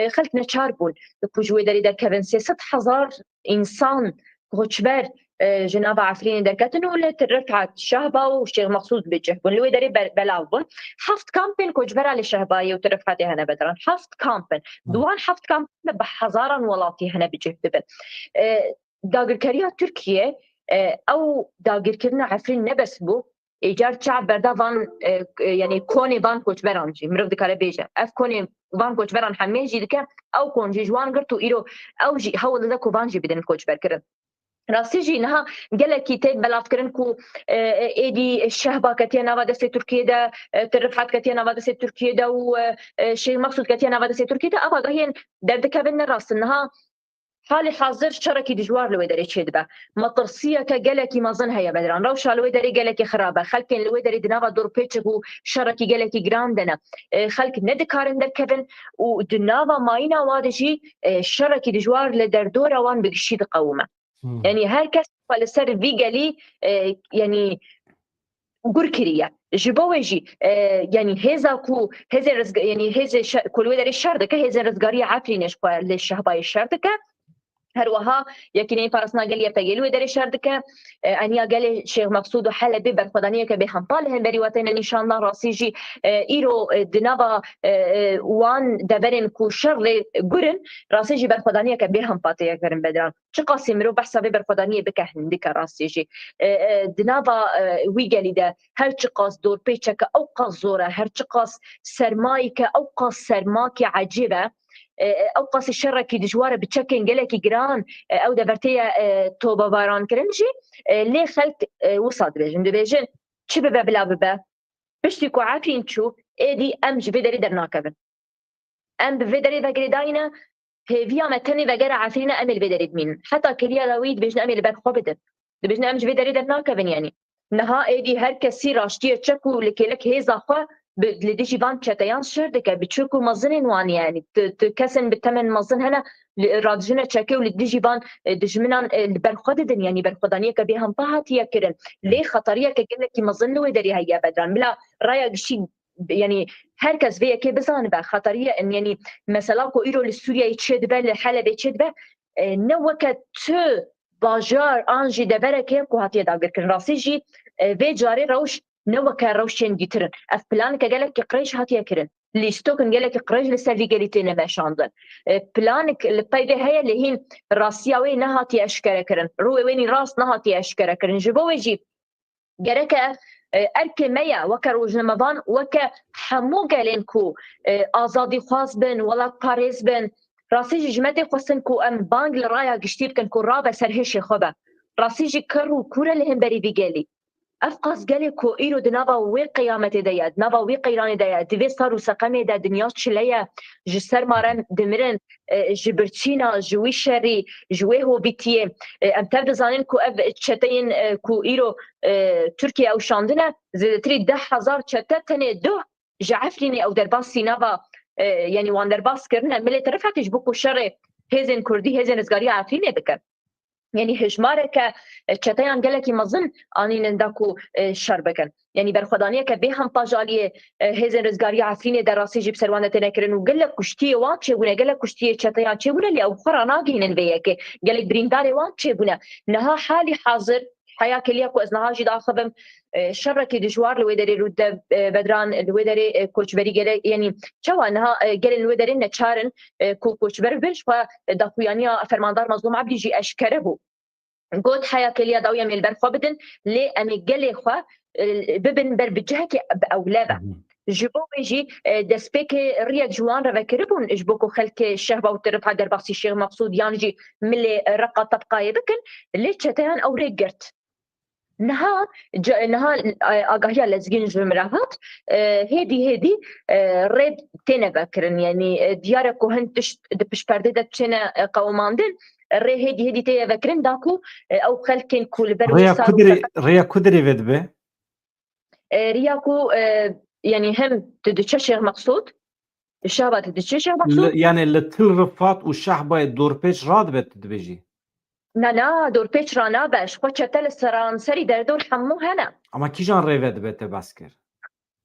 خلتنا تشاربون كوجوي داري دا كفن 6000 انسان غوتشبر جناب عفرين دركتن ولا رفعت شهبه والشيخ مقصود بجهبون لو داري بلاوبون حفت كامبين كوجبر على شهبايه وترفعتي هنا بدران حفت كامبين دوان حفت كامبين بحزارا ولاتي هنا بجهبن داغر كريا تركيا او داغر كرنا عفرين نبس بو ایجار شعب بردا وان يعني كوني وان كوچبران جي مرف دكاره بيجا اف كوني وان كوچبران همه جي دكه او كون جي جوان قرتو ايرو او جي هول دا كوبان جي بدن كوچبر كرن راسي جي نها قال كتاب بلاف كرن كو ايدي الشهبه كتينا ودا سي تركيا دا ترفعت كتينا ودا سي تركيا دا وشي مقصود كتينا ودا سي تركيا دا ابا هين دردك بن راس انها حالي حاضر شركي دجوار لو يدري تشدبه مطرسيه كجلكي ما ظنها يا بدران روشا لو يدري جلكي خرابه خلك لو يدري دنافا دور بيتشو شركي جلكي جراندنا خلك ندكارن دكفن ودنافا ماينا وادشي شركي دجوار لدردوره وان بقشي قومه يعني هالكس فلسر فيجالي يعني غوركريا جبوجي يعني هذا كو هذا رزق يعني هذا كل يدري الشردكه هذا رزقاريه عافرين ايش للشهباي الشردكه هروها یەکینەی پارستنا گەلیە پەگەلوێ دەرێ شار دکە ئەنیا گەلێ شێخ مەقسوود و حەلە بێ بەرخۆدانیەکە بێ هەمپا لە هەمبەری وەتەنە نیشاندا ڕاستیژی ئیرۆ دناڤا وان دەبەرن کو شەڕ لێ گورن ڕاستیژی بەرخۆدانیەکە بێ هەمپاتەیەکەرن بەدران چ قاسی مرۆڤ بەحسا بێ بەرخۆدانیە بکە هەندێکە ڕاستیژی دناڤا وی گەلیدە هەر چ قاس دۆرپێچەکە ئەو قاس زۆرە هەر چ قاس سەرمایکە ئەو قاس سەرماکی عەجیبە ئەو قاسی شەڕێکی دژوارە بچەکێن گەلێکی گران ئەو دەبەرتەیە تۆبەبارانکردن ژی لێ خەلک وسا دەبێژن چ ببە بلا ببە پشتی کو عافرین چوو ئێدی ئەم ji vê derê dernakevin em bi vê derê vegirêdayîne hêviya me tenê vegera efrîne em ê li vê derê dimînin heta kiliya da wî dibêjin em ê li ber xwe bidin dibêjin em ji vê derê dernakevin yanî niha êdî her kesî raştiye çek û li kêlek hêza xwe li dijî van çeteyan şer dike bi çirk û mezinên wan yanî kesin bi temen mezin hene radijine çeke û li dijî van dijminan li ber xwe didin yanî berxwedaniyeke bê hempa hatiye kirin lê xeteriyeke gelekî mezin li wê derê heye bedran bila raya gişî yani herkes vê yekê bizanibe xeteriye yani mesela ku îro li Sûriyeyê çê dibe li Helebê çê dibe ne weke tu bajar an jî deverekê ku hatiye dagirkirin rastî jî vê carê rewş ne weke rewşên dîtirin ev planeke gelekî qirêj hatiye kirin lîstokên gelekî qirêj li ser vî gelî têne meşandin planek li peyvê heye lê hîn rastiya wê nehatiye eşkere kirin rûyê wênî rast nehatiye eşkere kirin ji bo wê jî gereke erkê me ye weke rojnamevan weke hemû gelên ku azadî xwaz bin wela parêz bin rastî jî ji me tê xwestin ku em bang li raya giştî bikin ku rabe ser hêşê xwe be rastî jî kir û kûre li hemberî vî gelî ev qas gelê ku îro di nava wê qiyametê de ye di nava wê qeyranê de ye divê sar û seqemê de dinya çile ye ji ser mare dimirin ji birçîna ji wî şerî ji wê hovîtiyê em tev dizanin ku ev çeteyên ku îro Tirkiye ewşandine zêdetirî 10,000 çete tenê du ji Efrînê ew derbasî nava yani wan derbas kirine milê terif hetiye ji bo ku şerê hêzên Kurdî hêzên rizgariya Efrînê dikin yani hejmareke çeteyan gelekî mezin anînin da ku şer bikin yani berxwedaniyeke bê hempa jaliyê hêzên rizgariya Efrînê de rastî jî bi ser wan de têne kirin û gelek kuştiyê wan çêbûne gelek kuştiyê çeteyan çêbûne lê ew xwe ra nagihînin vê yekê gelek birîndarê wan çêbûne niha halî hazir heya kêliya ku ez niha jî daxivim şerekî dijwar li wê derê rû de bedran li wê derê koçberî gelek yani çawa niha gelên li wê derê neçarin ku koçber bin xwe daxuyaniya fermandar Mazlûm Ebdî jî eşkere bû got heya kêliya daw em ê li ber xwe bidin lê em ê gelê xwe bibin ber bi cihekê bi ewle be ji bo wê jî destpêkê riyek ji wan re vekiribûn ji bo ku xelkê şehba û tirif derbasî Şêx Mexsûd yan jî milê reqa tebqayê bikin lê çeteyan ew rê girt niha agahiya lezgîn ji miravat hêdî rê têne vekirin yani diyar ku hin tişt di piştperdê de çêne qewimandin rê hêdî têye vekirin da ku ew xelkên ku li ber rêya ku derê ve dibe riya ku yani hem diçe Şêx Mexsûd şehba diçe Şêx Mexsûd yani li Til Rifat û Şehbayê dorpêç radibe tu dibêjî na dorpêç ra nabe ji xwe çete li seranserî derdor hemû hene ama kîjan rê ve dibe te bes kir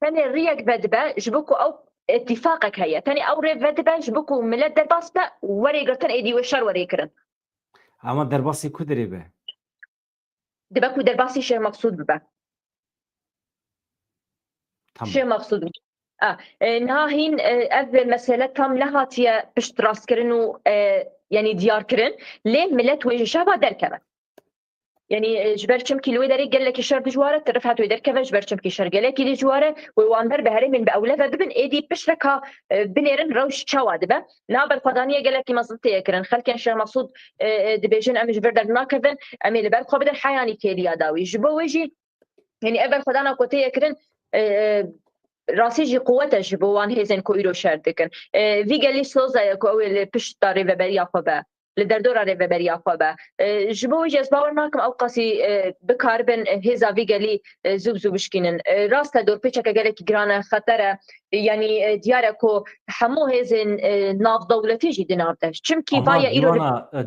tenê riyek vedibe ji bo ku ew itîfaqek heye tenê ew rê vedibe ji bo ku millet derbas be werê girtin êdî wê şer werê kirin ama derbasî ku derê be dibe ku derbasî Şêx Mexsûd bibe Şêx Mexsûd niha hîn ev mesele tam nehatiye pişt rastkirin û yani diyarkirin lê millet wê ji şehba derkeve yani ji ber çimkî li wê derê gelekî şer dijwar e tirif hat wê derkeve ji ber çimkî şer gelekî dijwar e wê wan ber bi herêmên bi ewle ve bibin êdî piştreka binêrin rewş çawa dibe niha berxwedaniyê gelekî mezin têye kirin xelkên Şêx Mexsûd dibêjin em ji vir dernakevin em ê li ber xwe bidin heyanî kêliya dawî ji bo wê jî yani ev berxwedana ku têye kirin rastî jî quwet e ji bo wan hêzên ku îro şer dikin vî gelî soza ye ku ew ê li pişta rêveberiya xwe be li derdora rêveberiya xwe be ji bo wê jî ez bawer nakim ew qasî bikaribin hêza vî gelî zû bişkînin rast e dorpêçeke gelekî giran e xeter e yani diyar e ku hemû hêzên navdewletî jî di nav de çimkî vaya îro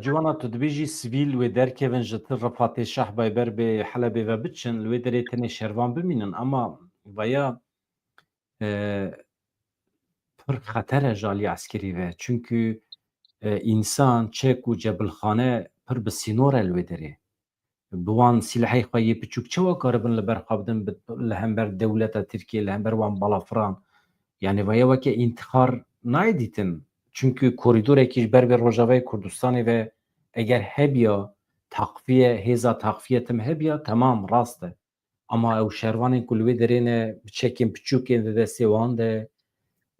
civana tu dibêjî sivîl wê derkevin ji Til Rifatê Şehbayê ber bê Helebê ve biçin li wê derê tenê şervan bimînin ama vaya pir xeter e jalî eskerî ve çünkü ئینسان چێک و جەبلخانە پڕ بە سینۆرە لێ دەرێ بوان سیلحەی خۆی بچووک چەوە کاربن لە بەرخەبدن لە هەمبەر دەولەتە ترکیە لە هەمبەر وان بەڵافران یعنی وەیەوەکە ئینتخار نایدیتن چونکو کۆریدۆرێکیش بەر بێ ڕۆژاوای کوردستانی وێ ئەگەر هەبیە تاقفیە هێزا تاقفیەتم هەبیە تەمام ڕاستە ئەما ئەو شەروانێک کولوێ دەرێنە بچێکین بچووکێن دەدە سێواندە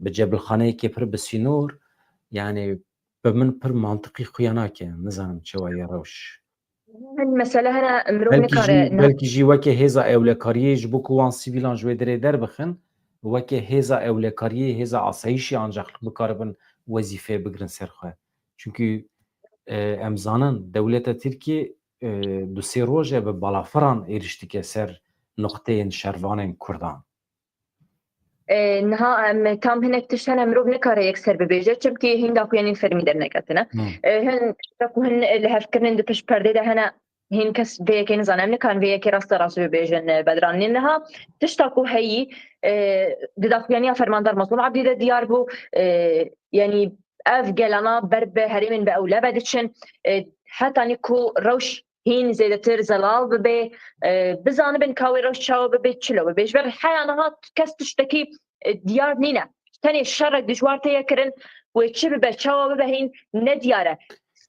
بە جەبلخانەیەکی پڕ بە سینۆر یعنی بە من پڕ مانتقی خویاناکە نزانم چێوایە ڕەوش المسألة هنا مرور نكارة بەلکیژی وەکە هێزا ئەولەکاریەش بۆ کووان سیڤیلان ژوێ دەرێ دەربخن وەکە هێزا ئەولەکاریە هێزا ئاسایشی ئانجاق بکاربن وەزیفێ بگرن سەرخۆ چونکی ئەمزانن دەولەتە ترکی دو سێ ڕۆژێ بە باڵافران ئێریشتیکە سەر نقطەیەن شەروانên کوردان نها تام هناك تشتنا مروف نكارة يكسر ببيجة چبكي هنگا كويانين فرمي در نكتنا هن تاكو هن لهف كرن دو پش پرده ده هنا هن كس بيكي نزانم نكان بيكي راست راسو ببيجن بدران نها تشتاكو هي دا كويانيا فرماندار مظلوم عبدي ده ديار بو يعني اف گلنا برب هرمن بأولا بدتشن حتى نكو روش هين زيادتر زلال ببي بزانبن كاوي روش شاو ببي تشلو ببيش بر حيانها كس تشتكي ديار نينا تاني الشرق دجوارتيا كرن ويتشي ببي شاو ببهين ندياره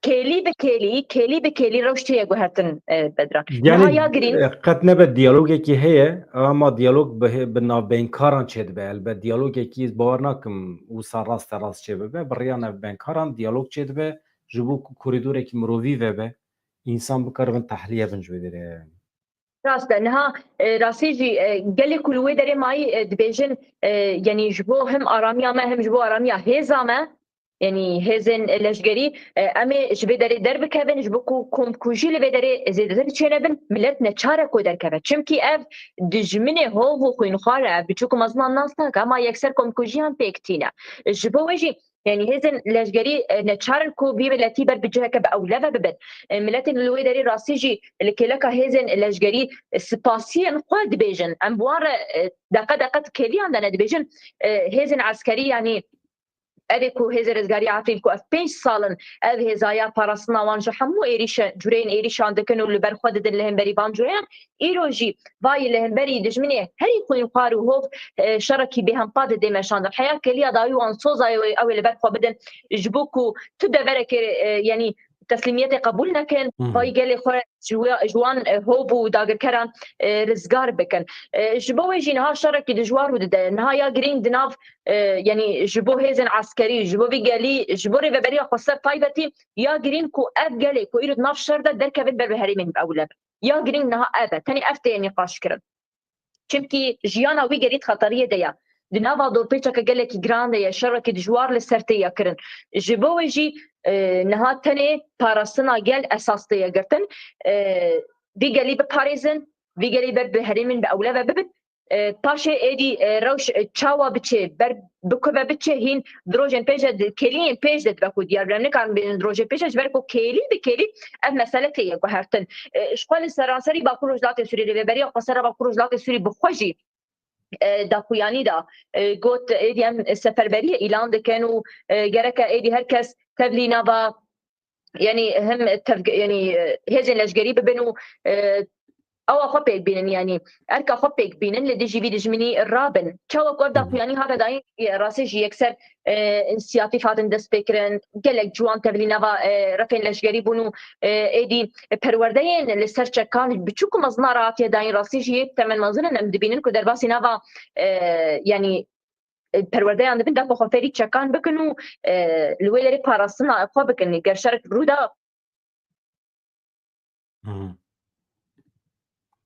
كيلي بكيلي روش تيا قهرتن بدرا يعني قد نبت ديالوجي هي اما ديالوج بنا بين كاران تشد به البته ديالوجي باورناكم وصار راست چه به بريانا بين كاران ديالوج تشد به جبو كوريدور کی مرووی به انسان بکارن تحلیه بنج بدره راست انها راسيجي قال كل ويدري ماي دبيجن يعني جبو هم اراميا ما هم جبو اراميا هيزامه يعني هزن لشجري امي جبي دري درب كابن جبكو كوم كوجي اللي بدري زيد تشنبن ملتنا تشاركو در كابن چمكي اف دجمنه هو خوين خاله بتشوكو مزنا الناس كما يكسر كوم كوجي هم بيكتينا جبو وجي يعني هزن لشجري نتشاركو بيبلتي بر بجهك باولبه ببد ملتن اللي دري راسيجي اللي كلك هزن لشجري سباسيا قد بيجن ام بوار دقه كلي عندنا دبيجن هزن عسكري يعني أذكو هزر رزقاري عفرين كو أف 5 سالن أذ هزايا بارسنا وانجا حمو إيريش جورين إيريش عندكنو اللي برخود دل لهم بري بان جورين إيروجي باي لهم بري دجمني هري خوين قارو هوف شركي بهم قاد ديمشان الحياة كليا دايو عن صوزا أو اللي برخوا بدن جبوكو تبدأ برك يعني تسليميتي قبولنا كان باي قال لي خور جوان هوبو داغر كران رزقار بكن جبو يجي نها شركي دجوار ود نهايا جرين دناف يعني جبو هيزن عسكري جبو بيقالي جبو ريبريا خسر طيبتي يا جرين كو اف قالي كو يرد ناف شرده دركبت بالبهري من اولى يا جرين نها ابا ثاني افتي نقاش كرن چمكي جيانا وي جريت خطريه ديا دنافا دور بيتشا قال لك جراند يا شركه دجوار لسرتي كرن جبو يجي نها ثاني بارسنا قال اساسيه قرتن بيقالي بباريزن بيقالي بالبهري من اولى ببت پاشه ایدی روش چاوا بچه بر بکوبه بچه هین دروژن پیج کلین پیج دت بکو دیار برم نکارم بین دروژن پیجش برکو کلی بکلی اف مسئله تیه گوهرتن اشغال سراسری با پروژلات سوری لی بری قصر با پروژلات سوری بخوجی دا خویانی دا گوت ایدی هم سفربری اعلان دکنو گرک ایدی هر کس تبلینا با يعني هم يعني هزن لشجري ببنو او خبيك بينن يعني اركا خبيك بينن اللي ديجي في دجمني الرابن تشاو قردا يعني هذا داي راسي يكسر انسياتيفات دس بكرن قالك جوان تبلينا رفين لشجري بونو ايدي پروردين اللي سرچ كان بچوك مزنارات داي راسي تمن مزنن ام دبينن كو درباسي نافا يعني پروردين عند بنت خو فري چكان بكنو الويلري باراسنا خو بكني قرشرك رودا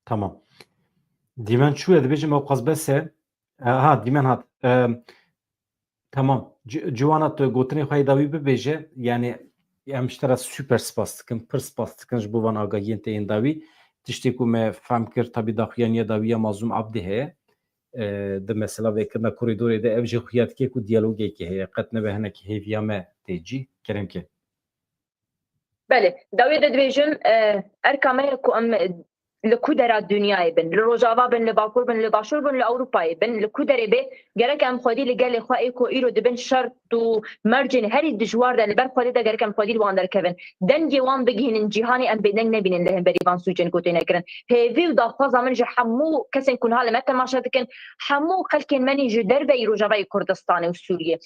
تمام ديمان شو هذا بيجي موقع بس ها ديمان هات تمام جوانا تو قوتني خاي داوي ببيجي يعني امشترى سوبر سباستكن بير سباستكن جبوان آگاهين تين داوي تشتكو ما فهم كر تبي داخيان يداوي مازوم عبده هي ده مثلا وكنا كوريدور ده افجي خيات كي كو ديالوجي كي هي قد نبه هناك هيفيا ما تيجي كلام كي بله داوي ده دبيجن اركامه كو ام li ku dera dünyayê bin, li Rojava bin, li Bakur bin, li Başûr bin, li Ewropayê bin, li ku derê bê gerek em xwedî li gelê xwe ê ku îro dibin şert û mercên herî dijwar de li ber xwedî de gerek em xwedî li wan derkevin. Dengê wan bigihînin cîhanê em bêdeng nebînin li hemberî van sûcên ku têne kirin. Hêvî û daxwaza min ji hemû kesên ku niha li me temaşe dikin, hemû xelkên menî ji derbeyî Rojavayê Kurdistanê û Sûriyê.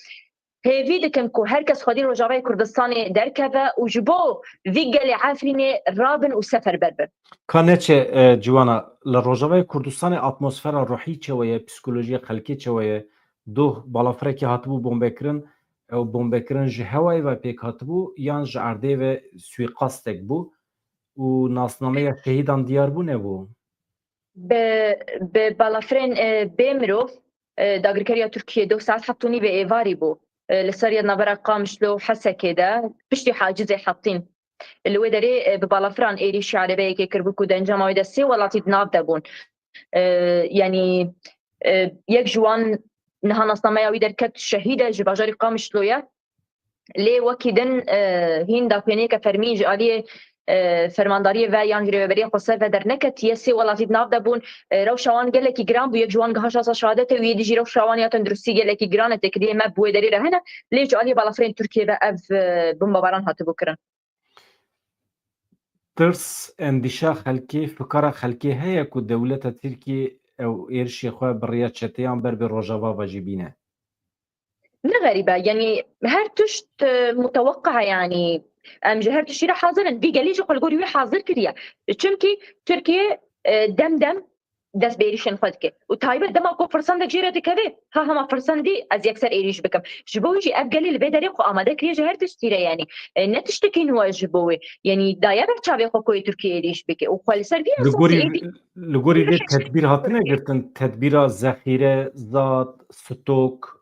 Hêvî dikim ku her kes xwedî Rojavayê Kurdistanê derkeve û ji bo vî gelê Efrînê rabin û seferber bin. Ka neçe civana li Rojavayê Kurdistanê atmosfera ruhî çawa ye, psikolojiya xelkê çawa ye, doh balafireke hatibû bombekirin, ew bombekirin ji hewayê ve pêk hatibû yan ji erdê ve suîqastek bû û nasnameya şehîdan diyar bû nebû? Bi balafirên bê mirov dagirkeriya Tirkiyê 2 saet heftonî ve êvarî bû li ser ya navbera Qamişlo û Hesekê de piştî hacizê heftin. Li wê derê bi balafiran êrişî erebeyekê kirbû ku dencama wê de sê welatî di nav de bûn. Yani yek ji wan niha nasnameya wî derket şehîd e ji bajarê Qamişloye. Lê wekî din hîn daxuyaniyeke fermî ji aliyê fermandariyê ve yan ji rêveberiya Xweser ve derneketiye sê welatî di nav de bûn. Rewşa wan gelekî giran bû, yek ji wan giha şasa şehadetê û yê dî jî rewşa wan ya tenduristî gelekî giran e têkiliyê me bi wê derê re hene. Lê ji aliyê balafirên Tirkiye ve ev bombebaran hatibû kirin. Tirs, endîşa xelkê, fikara xelkê heye ku dewleta Tirkiyê ew êrişê xwe bi rêya çeteyan ber bi Rojava ve jî bîne. Ne غريبة يعني her tuşt mutawakka yani em ji her tuşî re hazirin vî gelî jî xwelgorî wî hazir kiriye çünkü Tirkiye dem dest bi êrişên xwe dike û taybet dema ku firsandek jê re dikeve ha hema firsandî ez yekser êrîş bikim ji bo wî jî ev gelê li vê derê xwe amade kiriye ji her tiştî re yani ne tiştekî nû e ji bo wê yani daye ber çavê xwe ku Tirkiye êrîş bike û xwe li ser vî esasî êdî Li gorî vê tedbîr hatine girtin, tedbîra zexîre, zat, stok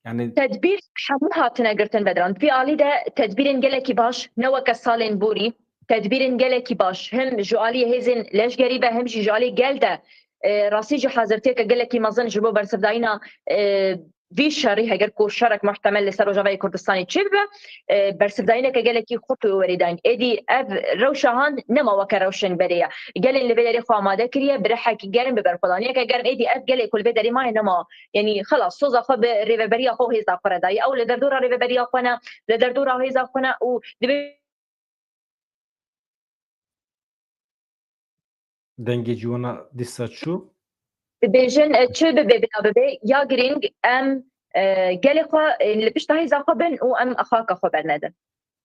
yani تدبیر hemû hatine girtin vedran. Vî alî de tedbîrên gelekî baş ne weke salên borî, tedbîrên gelekî baş hem ji aliyê hêzên leşgerî ve hem jî ji aliyê gel de rastî ji hezirtiyeke gelekî mezin ji bo bersivdayîna vî şerî heger ku şerek muhtemel li ser Rojavayê Kurdistanê çê bibe bersivdayîneke gelekî xwe pê werî dayîn. Êdî ev rewşahan nema weke rewşên berê ye. Gelên li vê derê xwe amade kiriye bi rehekî germ bi berxwedaniyeke germ êdî ev gelê ku li vê derê maye nema yani xelas soza xwe bi rêveberiya xwe hêza xwe re dayî ew li derdora rêveberiya xwe ne li derdora hêza xwe ne û divê dengê cîwana dîsa çû dibêjin çi bibe bina bibe ya girîng em gelê xwe li pişta hêza xwe bin û em xaka xwe bernedin.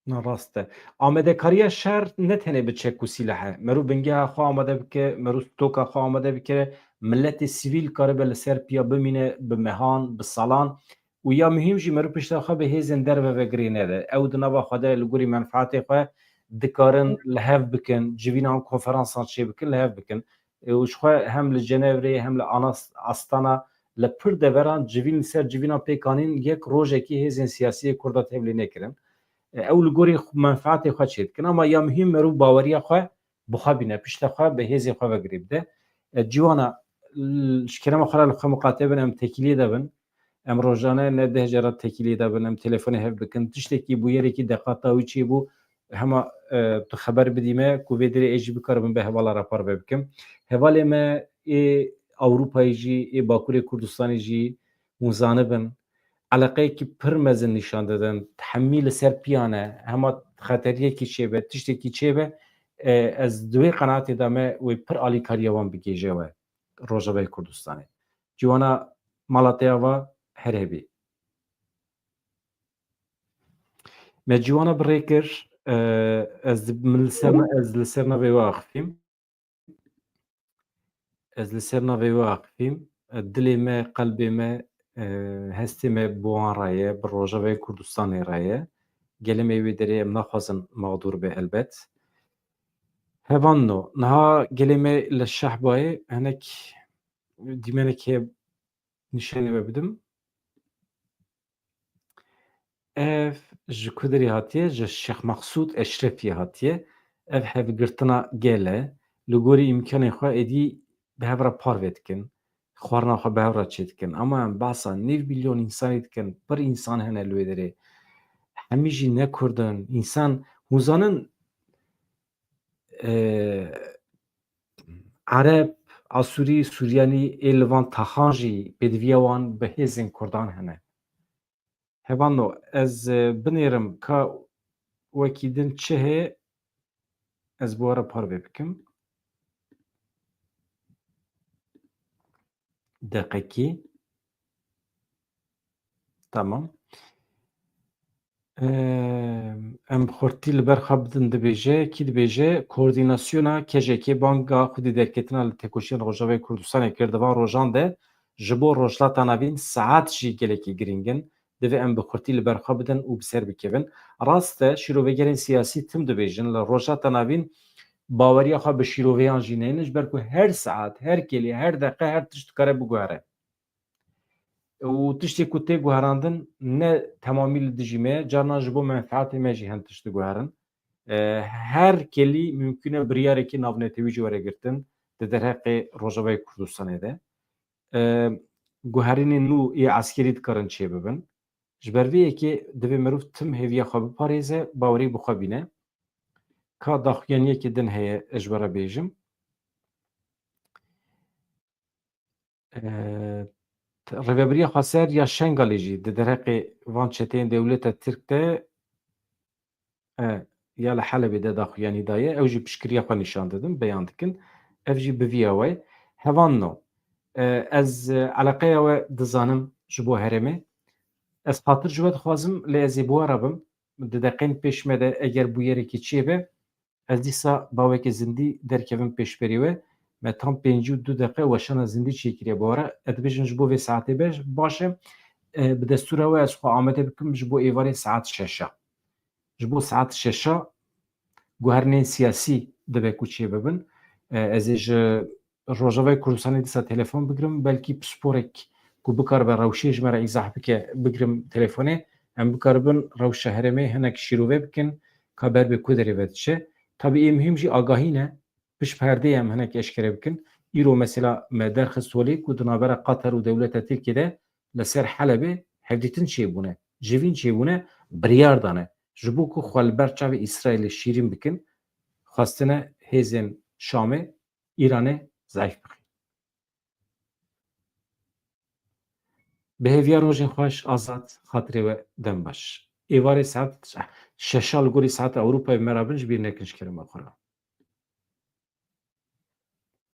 rast e. Amedekariya şer ne tenê bi çek û sîlehê. Merû bingeha xwe amade bike, merû stoka xwe amade bike, milletê sivîl karibe li ser piya bimîne bi mehan, bi salan û ya muhîm jî merû pişta xwe bi hêzên derve vegirî nede. Ew di nava xwe de li gorî menfaetê xwe dikarin li hev bikin, civînan konferansan çê bikin li hev bikin. Û ji xwe hem li Cenevreê hem li Astana li pir deveran civîn li ser civînan pêkanîn yek rojekî hêzên siyasiyê Kurda tevlî nekirin. ew li gorî menfaetê xwe çê dikin ama ya muhîm merû baweriya xwe bixwe bîne pişta xwe bi hêzê xwe vegirî bide. Cîwana ji kerema xwe re li xwe miqate bin em tekilî de bin em rojane ne deh cara tekilî de bin em telefona hev bikin tiştekî bû yerekî deqata wî çêbû hema tu xeber bidî me ku vê derê ê jî bikaribim bi hevala rapar ve bikim. Hevalê me ê Ewropayê jî ê Bakurê Kurdistanê jî hûn zanibin علاقeyekî pir mezin nîşan didin tehemî li ser piyan e hema xeteriyekî çêbe tiştekî çêbe ez di wê qenaetê de me wê pir alîkariya wan bigêje we Rojavayê Kurdistanê. Cîwana malatiya we herêbî. Me cîwana bi rê kir ez min li ser ez li ser navê we axivîm. Ez li ser navê we axivîm. Dilê me, qelbê me hestê me bi wan re ye, bi Rojavayê Kurdistanê re ye. Gelê me wê derê em naxwazin maqdûr be elbet. Hevano, niha gelê me li Şehbayê hinek dîmenekê nîşanî we bidim. Ev ji ku derê hatiye? Ji Şex Mexsûd Eşrefiyê hatiye. Ev hevgirtina gel e. Li gorî îmkanên xwe êdî bi hev re par vê dikin. Xwarina xwe bi hev re çê dikin. Ama em behsa nîv milyon însanî dikin. Pir însan hene li wê derê. Hemî jî ne Kurd in. Însan hûn zanin Arab, Asûrî, Sûryanî ê li van taxan jî pêdiviya wan bi hêzên Kurdan hene. Hevano ez binêrim ka wekî din çi heye ez bi we re parve bikim. Deqekî. Tamam. Em xurtî li ber xwe bidin dibêje, kî dibêje koordînasyona KJK Banga Xwedî derketina li Têkoşîna Rojavayê Kurdistanê kir di van rojan de ji bo rojhilata navîn saet jî gelekî giring in. Divê em bi xurtî li ber xwe bidin û bi ser bikevin. Rast e şîrovegerên siyasî tim dibêjin li rojhilata navîn baweriya xwe bi şîroveyan jî neynin ji ber ku her saet, her kelî, her deqe, her tişt dikare biguhere. û tiştê ku tê guherandin ne temamî li dijî me carna ji bo menfaetê me jî hin tişt diguherin. Her kelî mümkün e biryarekî navnetewî jî weregirtin di derheqê Rojavayê Kurdistanê de. Guherînên nû ê eskerî dikarin çêbibin. Ji ber vê yekê divê mirov tim hêviya xwe biparêze, bawerî bi xwe bîne. Ka daxuyaniyekê din heye ez ji we re bêjim. Rêveberiya Xweser ya Şengalê jî di derheqê van çeteyên dewleta Tirk de ya li Helebê de daxuyanî daye ew jî piştgiriya xwe nîşan didin, beyan dikin. Ev jî bi vî ya we. Hevano ez eleqeya we dizanim ji bo herêmê. Ez xatir ji we dixwazim lê ez ê bi we re bim. Di deqeyên pêş me de eger bûyerekî çêbe ez dîsa bawekî zindî derkevim pêşberî we me tam 52 deqe weşana zindî çêkiriye bi we re. Ez dibêjim ji bo vê saetê baş e. Bi destûra we ez xwe amade bikim ji bo êvarê saet 6 ji bo saet 6 guhernên siyasî dibe ku çêbibin. Ez ê ji Rojavayê Kurdistanê dîsa telefon bigirim belkî pisporek ku bikaribe rewşê ji me re îzah bike bigirim telefonê em bikaribin rewşa herêmê hinek şîrovê bikin ka ber bê ku derê ve diçe. Tabii ê muhîm jî agahî ne piş perdeyê em hinek eşkere bikin. Îro mesela me derxist holê ku di navbera Qatar û dewleta Tirkiyê de li ser Helebê hevdîtin çêbûne, civîn çêbûne, biryar dane. Ji bo ku xwe li ber çavê İsraîlê şîrîn bikin, xwestine hêzên Şamê, Îranê zayıf bixin. Bi hêviya rojên xweş, azad, xatirê we dem baş. Êvarê saet 6 li gorî saeta Ewropayê me re bin ji bîr nekin ji kerema xwe re.